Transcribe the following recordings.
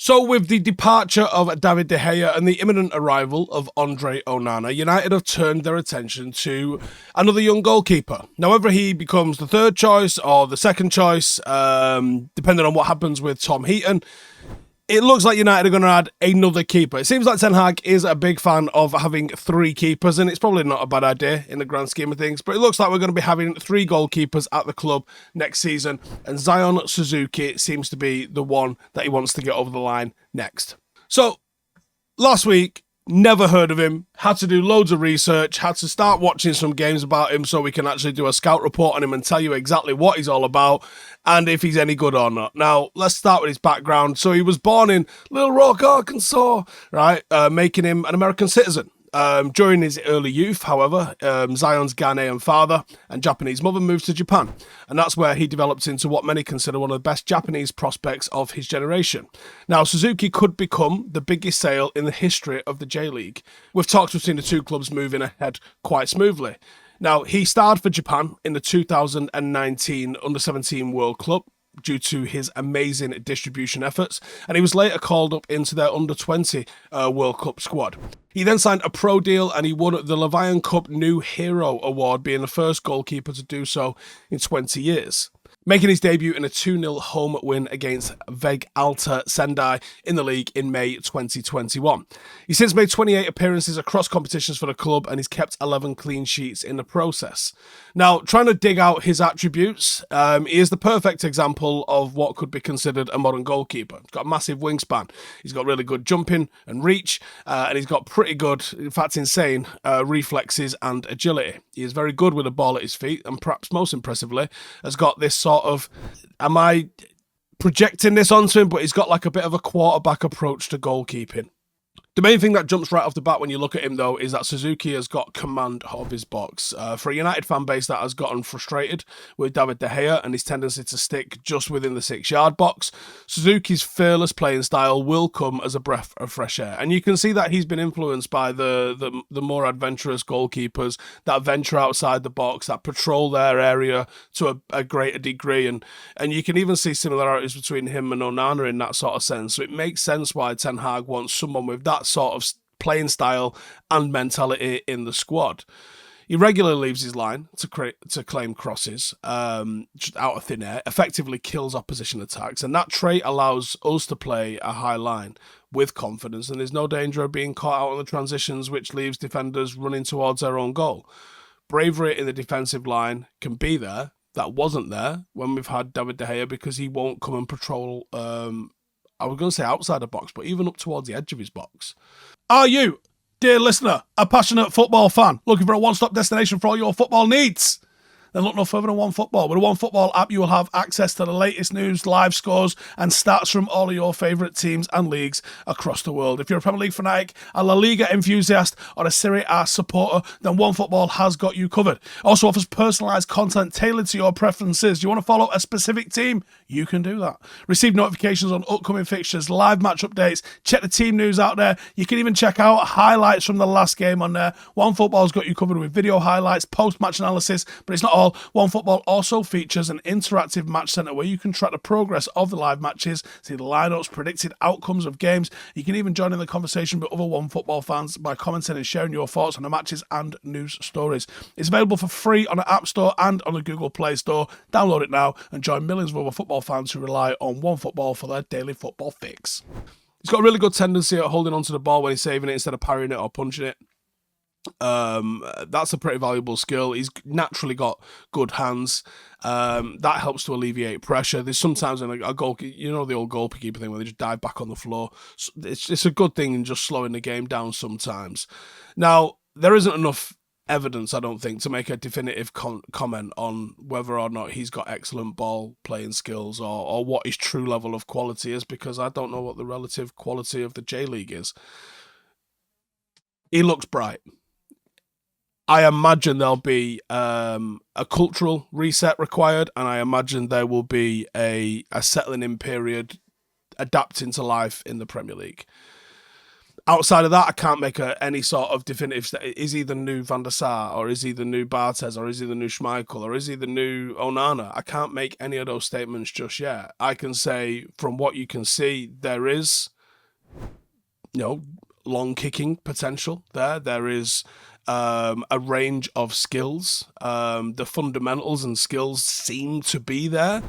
So with the departure of David De Gea and the imminent arrival of André Onana, United have turned their attention to another young goalkeeper. Now, whether he becomes the third choice or the second choice, depending on what happens with Tom Heaton, it looks like United are going to add another keeper. It seems like Ten Hag is a big fan of having three keepers, and it's probably not a bad idea in the grand scheme of things, but it looks like we're going to be having three goalkeepers at the club next season, and Zion Suzuki seems to be the one that he wants to get over the line next. So, last week, never heard of him, had to do loads of research, had to start watching some games about him so we can actually do a scout report on him and tell you exactly what he's all about and if he's any good or not. Now, let's start with his background. So he was born in Little Rock, Arkansas, right, making him an American citizen. During his early youth, however, Zion's Ghanaian father and Japanese mother moved to Japan, and that's where he developed into what many consider one of the best Japanese prospects of his generation. Now, Suzuki could become the biggest sale in the history of the J-League, with talks between the two clubs moving ahead quite smoothly. Now, he starred for Japan in the 2019 Under-17 World Cup, due to his amazing distribution efforts, and he was later called up into their Under-20 World Cup squad. He then signed a pro deal and he won the Lion Cup New Hero Award, being the first goalkeeper to do so in 20 years. Making his debut in a 2-0 home win against Veg Alta Sendai in the league in May 2021. He's since made 28 appearances across competitions for the club and he's kept 11 clean sheets in the process. Now, trying to dig out his attributes, he is the perfect example of what could be considered a modern goalkeeper. He's got a massive wingspan, he's got really good jumping and reach, and he's got pretty good, in fact insane, reflexes and agility. He is very good with the ball at his feet, and perhaps most impressively, has got this sort of, am I projecting this onto him, but he's got like a bit of a quarterback approach to goalkeeping. The main thing that jumps right off the bat when you look at him, though, is that Suzuki has got command of his box. For a United fan base that has gotten frustrated with David De Gea and his tendency to stick just within the 6-yard box, Suzuki's fearless playing style will come as a breath of fresh air. And you can see that he's been influenced by the more adventurous goalkeepers that venture outside the box, that patrol their area to a greater degree. And you can even see similarities between him and Onana in that sort of sense. So it makes sense why Ten Hag wants someone with that sort of playing style and mentality in the squad. He regularly leaves his line to claim crosses just out of thin air, effectively kills opposition attacks, and that trait allows us to play a high line with confidence, and there's no danger of being caught out on the transitions, which leaves defenders running towards their own goal. Bravery in the defensive line can be there. That wasn't there when we've had David De Gea, because he won't come and patrol I was going to say outside the box, but even up towards the edge of his box. Are you, dear listener, a passionate football fan looking for a one-stop destination for all your football needs? Then look no further than OneFootball. With the OneFootball app, you will have access to the latest news, live scores, and stats from all of your favourite teams and leagues across the world. If you're a Premier League fanatic, a La Liga enthusiast, or a Serie A supporter, then OneFootball has got you covered. Also offers personalised content tailored to your preferences. You want to follow a specific team? You can do that. Receive notifications on upcoming fixtures, live match updates, check the team news out there. You can even check out highlights from the last game on there. OneFootball's got you covered with video highlights, post-match analysis, but it's not all. OneFootball also features an interactive match centre where you can track the progress of the live matches, see the lineups, predicted outcomes of games. You can even join in the conversation with other OneFootball fans by commenting and sharing your thoughts on the matches and news stories. It's available for free on the App Store and on the Google Play Store. Download it now and join millions of other football fans who rely on OneFootball for their daily football fix. He's got a really good tendency at holding onto the ball when he's saving it instead of parrying it or punching it. That's a pretty valuable skill. He's naturally got good hands. That helps to alleviate pressure. There's sometimes in a goal, you know, the old goalkeeper thing where they just dive back on the floor. It's a good thing in just slowing the game down sometimes. Now, there isn't enough evidence, I don't think, to make a definitive comment on whether or not he's got excellent ball playing skills or what his true level of quality is, because I don't know what the relative quality of the J-League is. He looks bright. I imagine there'll be a cultural reset required, and I imagine there will be a settling in period, adapting to life in the Premier League. Outside of that, I can't make any sort of definitive. Is he the new Van der Sar, or is he the new Barthez, or is he the new Schmeichel, or is he the new Onana? I can't make any of those statements just yet. I can say, from what you can see, there is long kicking potential there. There is a range of skills. The fundamentals and skills seem to be there.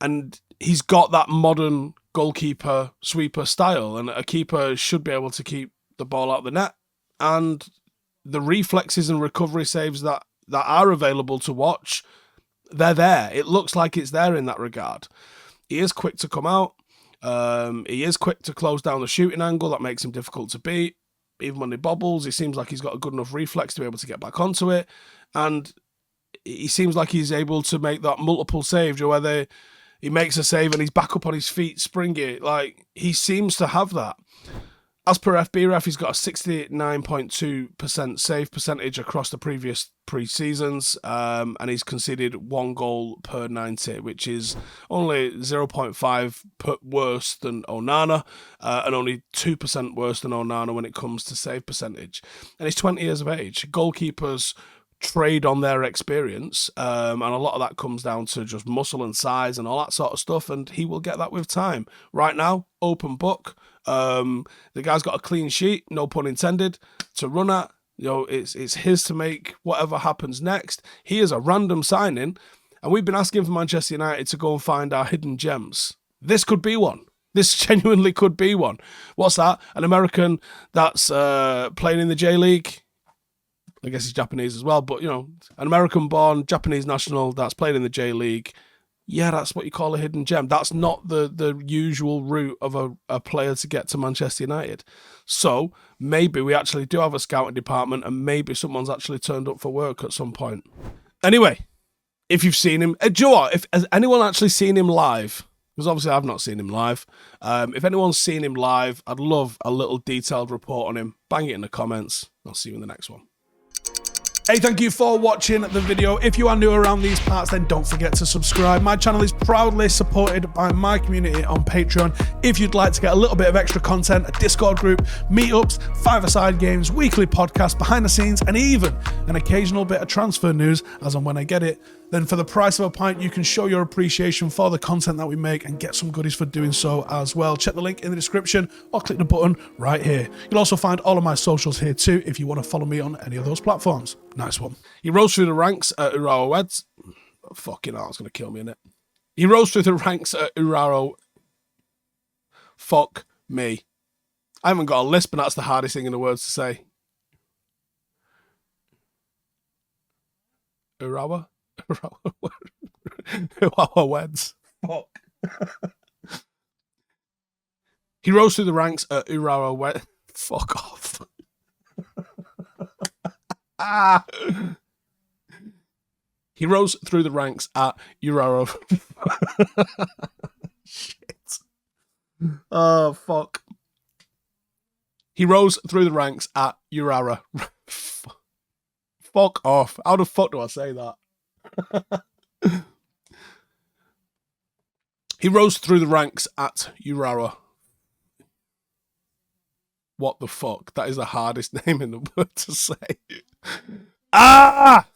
And he's got that modern goalkeeper sweeper style, and a keeper should be able to keep the ball out of the net. And the reflexes and recovery saves that are available to watch, they're there. It looks like it's there in that regard. He is quick to come out. He is quick to close down the shooting angle. That makes him difficult to beat. Even when he bobbles, he seems like he's got a good enough reflex to be able to get back onto it. And he seems like he's able to make that multiple saves, where he makes a save and he's back up on his feet, springy. Like, he seems to have that. As per FBref, he's got a 69.2% save percentage across the previous pre-seasons, and he's conceded 1 goal per 90, which is only 0.5 worse than Onana, and only 2% worse than Onana when it comes to save percentage. And he's 20 years of age. Goalkeepers trade on their experience, and a lot of that comes down to just muscle and size and all that sort of stuff, and he will get that with time. Right now, open book. The guy's got a clean sheet, no pun intended, to run at. It's his to make whatever happens next. He is a random signing, and we've been asking for Manchester United to go and find our hidden gems. This could be one. This genuinely could be one. What's that? An American that's playing in the J-League. I guess he's Japanese as well, but, an American-born Japanese national that's playing in the J-League. Yeah, that's what you call a hidden gem. That's not the usual route of a player to get to Manchester United. So maybe we actually do have a scouting department, and maybe someone's actually turned up for work at some point. Anyway, if you've seen him, do you know what? Has anyone actually seen him live? Because obviously I've not seen him live. If anyone's seen him live, I'd love a little detailed report on him. Bang it in the comments. I'll see you in the next one. Hey, thank you for watching the video. If you are new around these parts, then don't forget to subscribe. My channel is proudly supported by my community on Patreon. If you'd like to get a little bit of extra content, a Discord group, meetups, five-a-side games, weekly podcasts, behind the scenes, and even an occasional bit of transfer news as and when I get it, then for the price of a pint, you can show your appreciation for the content that we make and get some goodies for doing so as well. Check the link in the description or click the button right here. You'll also find all of my socials here too if you want to follow me on any of those platforms. Nice one. He rose through the ranks at Urawa Weds. Fucking hell, it's going to kill me, innit? He rose through the ranks at Urawa. Fuck me. I haven't got a list, but that's the hardest thing in the words to say. Urawa? Urawa Weds. Fuck. He rose through the ranks at Urawa Weds. Fuck off. He rose through the ranks at Urawa. Shit. Oh, fuck. He rose through the ranks at Urawa. Fuck off. How the fuck do I say that? He rose through the ranks at Urawa. What the fuck? That is the hardest name in the world to say. Ah!